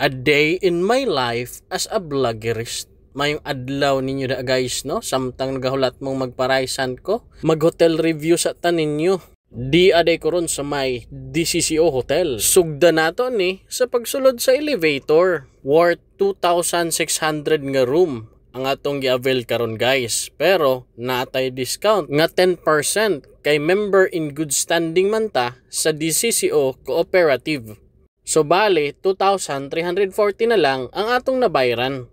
A day in my life as a vloggerist. Mayong adlaw ninyo da guys, no? Samtang nagahulat mong magparaisan ko. Mag-hotel review sa tanin nyo. Di aday ko ron sa may DCCO Hotel. Sugda nato ni sa pagsulod sa elevator. Worth 2,600 nga room ang atong gi-avail karon guys. Pero natay discount nga 10% kay member in good standing man ta sa DCCO Cooperative. So bali 2,340 na lang ang atong nabayaran.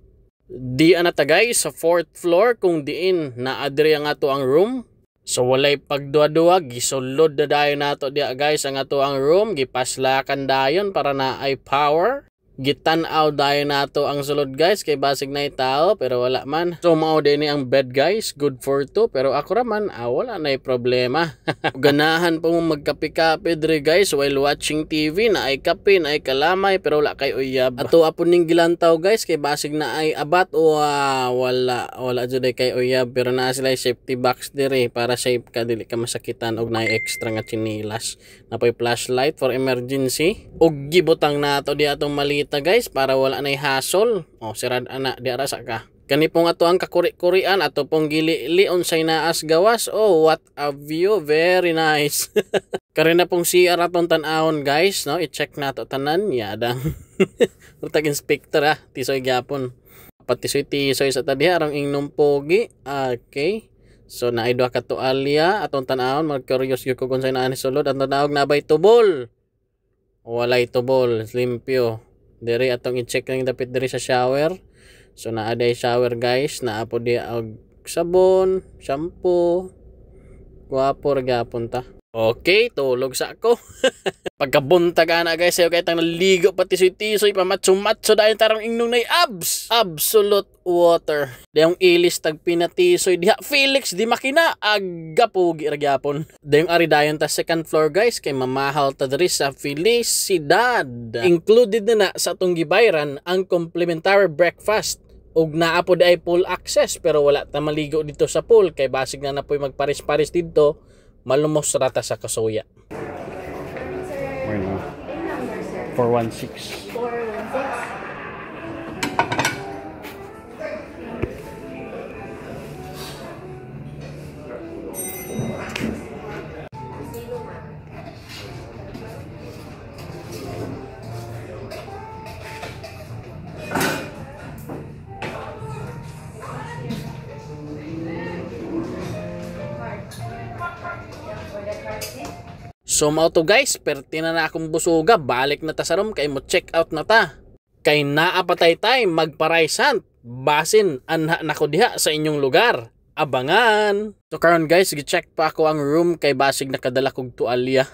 Di anata guys sa 4th floor kung diin na adri ang ato ang room. So walay pagduwa-duwa, gisulod na dayon nato dia guys ang ato ang room, gipaslakan dayon para na ay power. Gitan-aw dayon nato ang sulod guys kay basig na tao pero wala man. So mao din ang bed guys, good for two pero ako raman wala na problema. Ganahan po mo magkape-kape dre guys while watching TV, na ay kape, na ay kalamay pero wala kay uyab. Ato apon ning gilantaw guys kay basig na ay abat o wala jud kay uyab pero naa sila safety box dire para safe ka dili ka masakitan og naay extra nga chinilas. Napoy flashlight for emergency ug gibutang nato di atong maliit guys para wala na hassle. Sirad ana di ara sa ka. Kani pong ato ang kakuri-kurian ato pong gili unsay naas gawas. What a view, very nice. Kare na pong CR atong tan-awon guys, no? I-check nato tanan yadang. Urtag inspector tisoy gyapon. Patisoy sa tadiha arang ingnom pogi. Okay. So naay duha ka tualya atong tan-awon, mag-curious gyud ko kung say naa ni sulod. Ang tanawag na bay tubol. Walay tubol, limpyo. Diri atong i-check lang dapit diri sa shower. So naa day shower guys, naa po di og sabon, shampoo. Guwapo ra gyapon ta. Okay, tulog sa ako. Pagkabuntag ana guys, ayo kay tang naligo pati tisoy pa matso dayon tarong ingnon nay abs. Absolute water. Dayong ilis tag pinatisoy diha Felix di makina aga pugi ra gyapon. Dayong ari dayon ta second floor guys kay mamahal ta diri sa Felicidad. Included na sa atong gibayran ang complimentary breakfast. Ug naa po ay pool access pero wala ta maligo dito sa pool kay basig na napoy magparis-paris dito. Malumos rata sa kasuya. 416. So mao to guys, perti na akong busuga, balik na ta sa room kay mo check out na ta. Kay naapatay tay magparaisan, basin anha nako diha sa inyong lugar. Abangan. So karon guys, gi-check pa ako ang room kay basig nakadala kog tualya.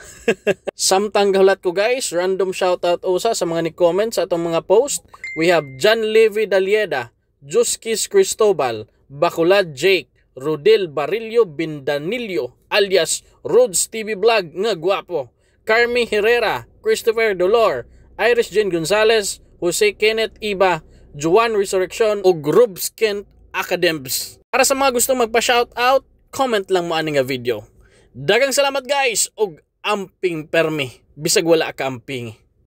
Samtang gahulat ko guys, random shoutout usa sa mga ni-comment sa atong mga post. We have John Levi Dalieda, Juskis Cristobal, Bacolad Jake, Rodel Barillo Bindanillo alias Rods TV Vlog nga guwapo, Carmi Herrera, Christopher Dolor, Iris Jane Gonzalez, Jose Kenneth Iba, Juan Resurrection ug Rubs Kent Academs. Para sa mga gustong magpa-shoutout, comment lang mo ani nga video. Daghang salamat guys ug amping permi bisag wala ka amping.